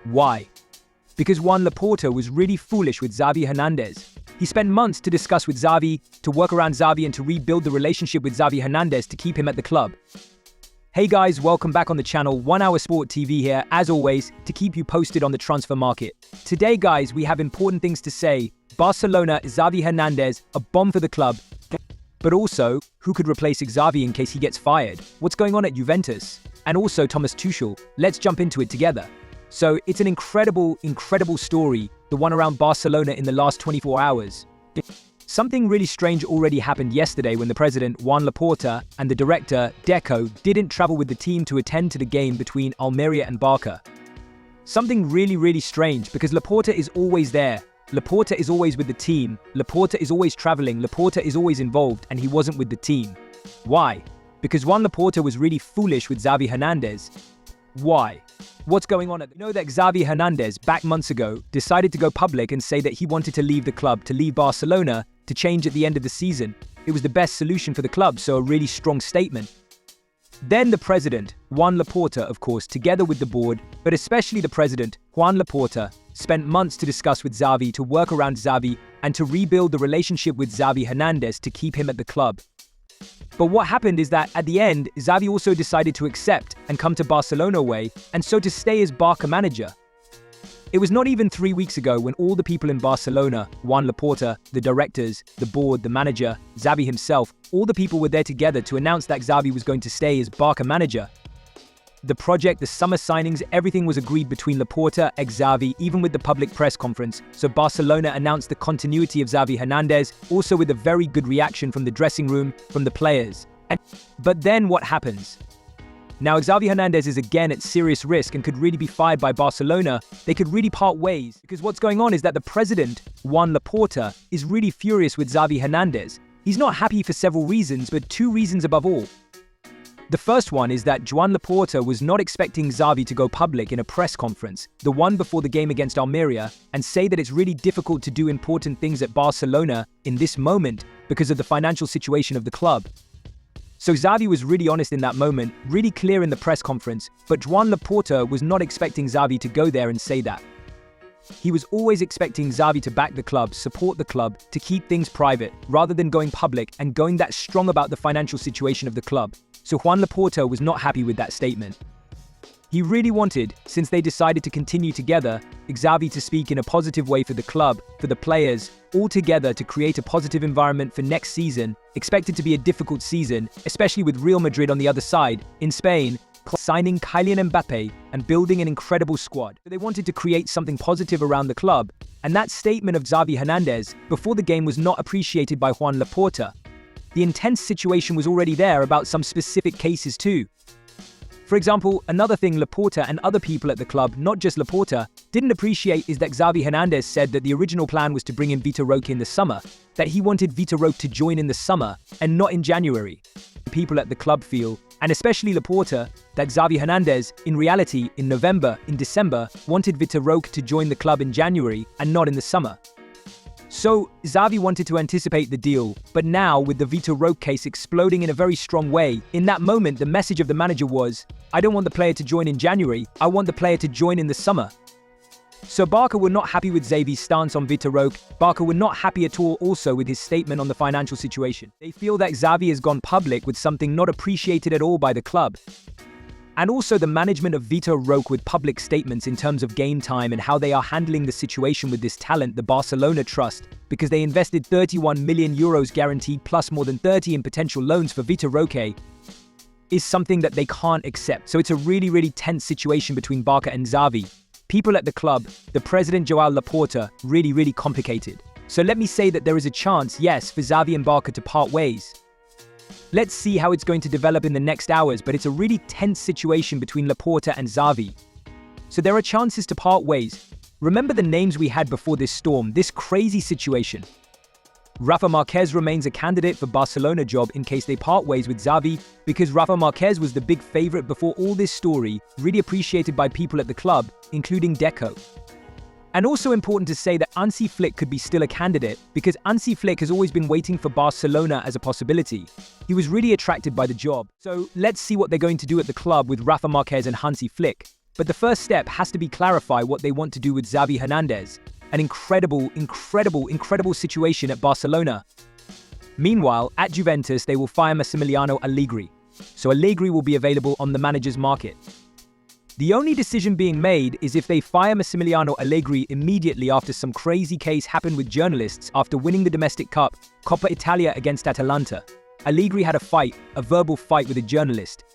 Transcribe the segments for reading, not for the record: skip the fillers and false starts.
Why? Because Juan Laporta was really foolish with Xavi Hernandez. He spent months to discuss with Xavi, to work around Xavi and to rebuild the relationship with Xavi Hernandez to keep him at the club. Hey guys, welcome back on the channel, 1 Hour Sport TV here, as always, to keep you posted on the transfer market. Today guys, we have important things to say. Barcelona, Xavi Hernandez, a bomb for the club. But also, who could replace Xavi in case he gets fired? What's going on at Juventus? And also Thomas Tuchel. Let's jump into it together. So, it's an incredible story, the one around Barcelona in the last 24 hours. Something really strange already happened yesterday when the president, Juan Laporta, and the director, Deco, didn't travel with the team to attend to the game between Almeria and Barca. Something really strange, because Laporta is always there. Laporta is always with the team. Laporta is always traveling. Laporta is always involved, and he wasn't with the team. Why? Because Juan Laporta was really foolish with Xavi Hernandez. Why? What's going on? You know that Xavi Hernandez, back months ago, decided to go public and say that he wanted to leave the club, to leave Barcelona, to change at the end of the season. It was the best solution for the club, so a really strong statement. Then the president, Juan Laporta, of course, together with the board, but especially the president, Juan Laporta, spent months to discuss with Xavi, to work around Xavi, and to rebuild the relationship with Xavi Hernandez to keep him at the club. But what happened is that, at the end, Xavi also decided to accept and come to Barcelona away, and so to stay as Barca manager. It was not even 3 weeks ago when all the people in Barcelona, Juan Laporta, the directors, the board, the manager, Xavi himself, all the people were there together to announce that Xavi was going to stay as Barca manager. The project, the summer signings, everything was agreed between Laporta and Xavi, even with the public press conference, so Barcelona announced the continuity of Xavi Hernandez, also with a very good reaction from the dressing room, from the players. But then what happens? Now Xavi Hernandez is again at serious risk and could really be fired by Barcelona. They could really part ways, because what's going on is that the president, Juan Laporta, is really furious with Xavi Hernandez. He's not happy for several reasons, but 2 reasons above all. The first one is that Juan Laporta was not expecting Xavi to go public in a press conference, the one before the game against Almeria, and say that it's really difficult to do important things at Barcelona in this moment because of the financial situation of the club. So Xavi was really honest in that moment, really clear in the press conference, but Juan Laporta was not expecting Xavi to go there and say that. He was always expecting Xavi to back the club, support the club, to keep things private, rather than going public and going that strong about the financial situation of the club. So Juan Laporta was not happy with that statement. He really wanted, since they decided to continue together, Xavi to speak in a positive way for the club, for the players, all together to create a positive environment for next season, expected to be a difficult season, especially with Real Madrid on the other side, in Spain, signing Kylian Mbappe and building an incredible squad. They wanted to create something positive around the club, and that statement of Xavi Hernandez before the game was not appreciated by Juan Laporta. The intense situation was already there about some specific cases too. For example, another thing Laporta and other people at the club, not just Laporta, didn't appreciate is that Xavi Hernandez said that the original plan was to bring in Vitor Roque in the summer, that he wanted Vitor Roque to join in the summer and not in January. People at the club feel, and especially Laporta, that Xavi Hernandez, in reality, in November, in December, wanted Vitor Roque to join the club in January and not in the summer. So, Xavi wanted to anticipate the deal, but now, with the Vitor Roque case exploding in a very strong way, in that moment the message of the manager was, I don't want the player to join in January, I want the player to join in the summer. So Barca were not happy with Xavi's stance on Vitor Roque. Barca were not happy at all also with his statement on the financial situation. They feel that Xavi has gone public with something not appreciated at all by the club. And also the management of Vitor Roque with public statements in terms of game time and how they are handling the situation with this talent, the Barcelona trust, because they invested 31 million euros guaranteed plus more than 30 in potential loans for Vitor Roque, is something that they can't accept. So it's a really tense situation between Barca and Xavi. People at the club, the president Joan Laporta, really complicated. So let me say that there is a chance, yes, for Xavi and Barca to part ways. Let's see how it's going to develop in the next hours, but it's a really tense situation between Laporta and Xavi. So there are chances to part ways. Remember the names we had before this storm, this crazy situation. Rafa Marquez remains a candidate for Barcelona job in case they part ways with Xavi, because Rafa Marquez was the big favorite before all this story, really appreciated by people at the club, including Deco. And also important to say that Hansi Flick could be still a candidate, because Hansi Flick has always been waiting for Barcelona as a possibility. He was really attracted by the job. So let's see what they're going to do at the club with Rafa Marquez and Hansi Flick. But the first step has to be clarify what they want to do with Xavi Hernandez. An incredible situation at Barcelona. Meanwhile, at Juventus, they will fire Massimiliano Allegri. So Allegri will be available on the manager's market. The only decision being made is if they fire Massimiliano Allegri immediately after some crazy case happened with journalists after winning the domestic cup, Coppa Italia against Atalanta. Allegri had a verbal fight with a journalist.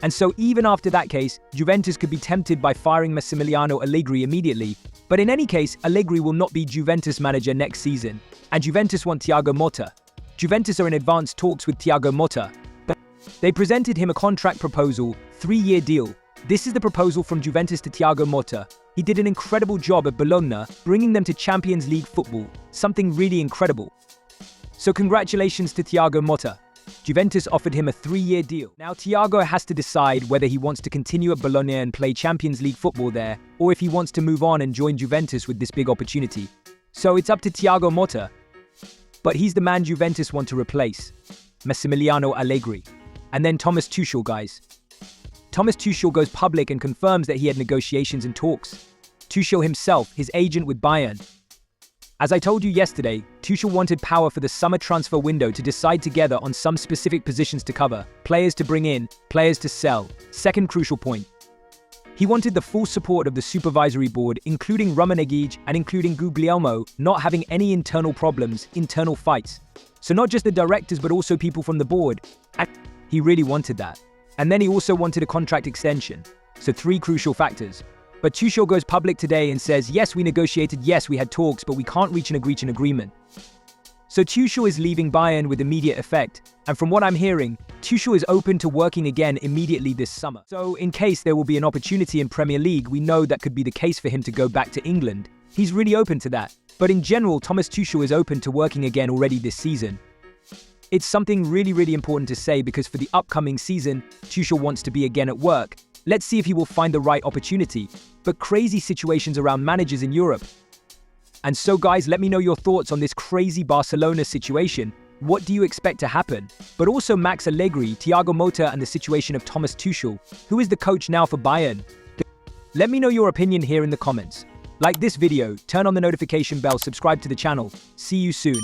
And so even after that case, Juventus could be tempted by firing Massimiliano Allegri immediately. But in any case, Allegri will not be Juventus manager next season. And Juventus want Thiago Motta. Juventus are in advanced talks with Thiago Motta. They presented him a contract proposal, 3-year deal. This is the proposal from Juventus to Thiago Motta. He did an incredible job at Bologna, bringing them to Champions League football. Something really incredible. So congratulations to Thiago Motta. Juventus offered him a 3-year deal. Now Thiago has to decide whether he wants to continue at Bologna and play Champions League football there, or if he wants to move on and join Juventus with this big opportunity. So it's up to Thiago Motta. But he's the man Juventus want to replace. Massimiliano Allegri. And then Thomas Tuchel, guys. Thomas Tuchel goes public and confirms that he had negotiations and talks. Tuchel himself, his agent with Bayern. As I told you yesterday, Tuchel wanted power for the summer transfer window to decide together on some specific positions to cover, players to bring in, players to sell. Second crucial point. He wanted the full support of the supervisory board, including Rummenigge and including Guglielmo, not having any internal problems, internal fights. So not just the directors but also people from the board. And he really wanted that. And then he also wanted a contract extension. So 3 crucial factors. But Tuchel goes public today and says, yes, we negotiated, yes, we had talks, but we can't reach an agreement. So Tuchel is leaving Bayern with immediate effect. And from what I'm hearing, Tuchel is open to working again immediately this summer. So in case there will be an opportunity in Premier League, we know that could be the case for him to go back to England. He's really open to that. But in general, Thomas Tuchel is open to working again already this season. It's something really important to say because for the upcoming season, Tuchel wants to be again at work. Let's see if he will find the right opportunity. But crazy situations around managers in Europe. And so guys, let me know your thoughts on this crazy Barcelona situation. What do you expect to happen? But also Max Allegri, Thiago Motta and the situation of Thomas Tuchel, who is the coach now for Bayern. Let me know your opinion here in the comments. Like this video, turn on the notification bell, subscribe to the channel. See you soon.